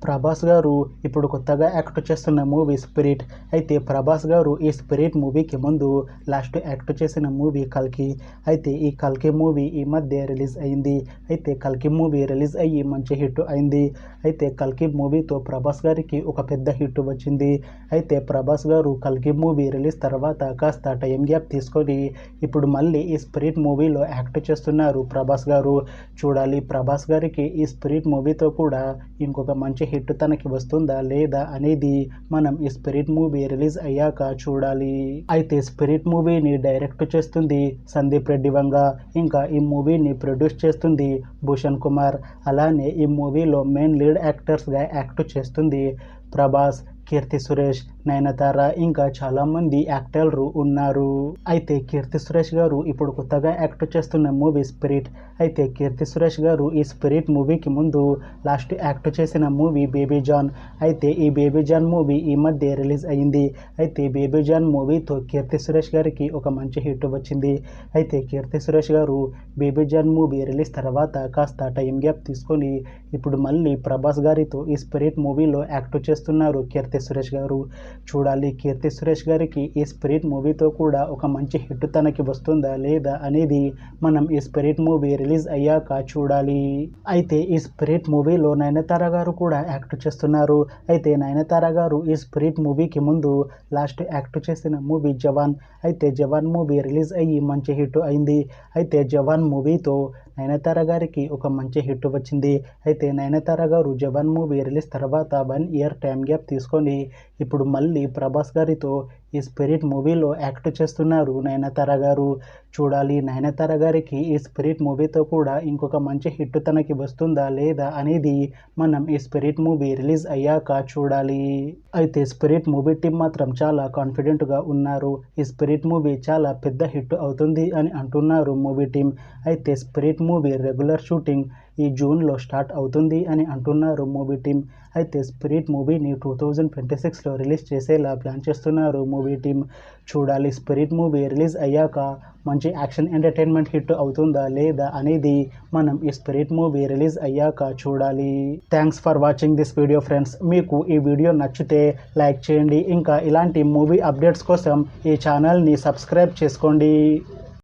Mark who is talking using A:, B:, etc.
A: ప్రభాస్ గారు ఇప్పుడు కొత్తగా యాక్ట్ చేస్తున్న మూవీ స్పిరిట్. అయితే ప్రభాస్ గారు ఈ స్పిరిట్ మూవీకి ముందు లాస్ట్ యాక్ట్ చేసిన మూవీ కల్కి. అయితే ఈ కల్కి మూవీ ఈ మధ్య రిలీజ్ అయింది. అయితే కల్కి మూవీ రిలీజ్ అయ్యి మంచి హిట్ అయింది. అయితే కల్కి మూవీతో ప్రభాస్ గారికి ఒక పెద్ద హిట్ వచ్చింది. అయితే ప్రభాస్ గారు కల్కి మూవీ రిలీజ్ తర్వాత కాస్త టైం గ్యాప్ తీసుకొని ఇప్పుడు మళ్ళీ ఈ స్పిరిట్ మూవీలో యాక్ట్ చేస్తున్నారు ప్రభాస్ గారు. చూడాలి ప్రభాస్ గారికి ఈ స్పిరిట్ మూవీతో కూడా ఇంకొక మంచి హిట్ తనకి వస్తుందా లేదా అనేది మనం ఈ స్పిరిట్ మూవీ రిలీజ్ అయ్యాక చూడాలి. అయితే స్పిరిట్ మూవీని డైరెక్ట్ చేస్తుంది సందీప్ రెడ్డి వంగ, ఇంకా ఈ మూవీని ప్రొడ్యూస్ చేస్తుంది భూషణ్ కుమార్. అలానే ఈ మూవీలో మెయిన్ లీడ్ యాక్టర్స్గా యాక్ట్ చేస్తుంది ప్రభాస్, కీర్తి సురేష్, నయనతార, ఇంకా చాలామంది యాక్టర్లు ఉన్నారు. అయితే కీర్తి సురేష్ గారు ఇప్పుడు కొత్తగా యాక్ట్ చేస్తున్న మూవీ స్పిరిట్. అయితే కీర్తి సురేష్ గారు ఈ స్పిరిట్ మూవీకి ముందు లాస్ట్ యాక్ట్ చేసిన మూవీ బేబీ జాన్. అయితే ఈ బేబీ జాన్ మూవీ ఈ మధ్య రిలీజ్ అయింది. అయితే బేబీ జాన్ మూవీతో కీర్తి సురేష్ గారికి ఒక మంచి హిట్ వచ్చింది. అయితే కీర్తి సురేష్ గారు బేబీ జాన్ మూవీ రిలీజ్ తర్వాత కాస్త టైం గ్యాప్ తీసుకొని ఇప్పుడు మళ్ళీ ప్రభాస్ గారితో ఈ స్పిరిట్ మూవీలో యాక్ట్ చేస్తున్నారు కీర్తి సురేష్ గారు. చూడాలి కీర్తి సురేష్ గారికి ఈ స్పిరిట్ మూవీతో కూడా ఒక మంచి హిట్ తనకి వస్తుందా లేదా అనేది మనం ఈ స్పిరిట్ మూవీ రిలీజ్ అయ్యాక చూడాలి. అయితే ఈ స్పిరిట్ మూవీలో నయనతార గారు కూడా యాక్ట్ చేస్తున్నారు. అయితే నయనతార గారు ఈ స్పిరిట్ మూవీకి ముందు లాస్ట్ యాక్ట్ చేసిన మూవీ జవాన్. అయితే జవాన్ మూవీ రిలీజ్ అయ్యి మంచి హిట్ అయింది. అయితే జవాన్ మూవీతో నయనతార గారికి ఒక మంచి హిట్ వచ్చింది. అయితే నయనతార గారు జవాన్ మూవీ రిలీజ్ తర్వాత 1 ఇయర్ టైం గ్యాప్ తీసుకొని ఇప్పుడు మళ్ళీ ప్రభాస్ గారితో ఈ స్పిరిట్ మూవీలో యాక్ట్ చేస్తున్నారు నయనతార గారు. చూడాలి నయనతార గారికి ఈ స్పిరిట్ మూవీతో కూడా ఇంకొక మంచి హిట్ తనకి వస్తుందా లేదా అనేది మనం ఈ స్పిరిట్ మూవీ రిలీజ్ అయ్యాక చూడాలి. అయితే స్పిరిట్ మూవీ టీం మాత్రం చాలా కాన్ఫిడెంట్గా ఉన్నారు. ఈ స్పిరిట్ మూవీ చాలా పెద్ద హిట్ అవుతుంది అని అంటున్నారు మూవీ టీం. అయితే స్పిరిట్ మూవీ రెగ్యులర్ షూటింగ్ ఈ జూన్లో స్టార్ట్ అవుతుంది అని అంటున్నారు మూవీ టీం. అయితే స్పిరిట్ మూవీని 2026లో రిలీజ్ చేసేలా ప్లాన్ చేస్తున్నారు మూవీ టీం. చూడాలి స్పిరిట్ మూవీ రిలీజ్ అయ్యాక మంచి యాక్షన్ ఎంటర్టైన్మెంట్ హిట్ అవుతుందా లేదా అనేది మనం ఈ స్పిరిట్ మూవీ రిలీజ్ అయ్యాక చూడాలి. Thanks for watching this video friends. మీకు ఈ వీడియో నచ్చితే లైక్ చేయండి. ఇంకా ఇలాంటి మూవీ అప్డేట్స్ కోసం ఈ ఛానల్ని సబ్స్క్రైబ్ చేసుకోండి.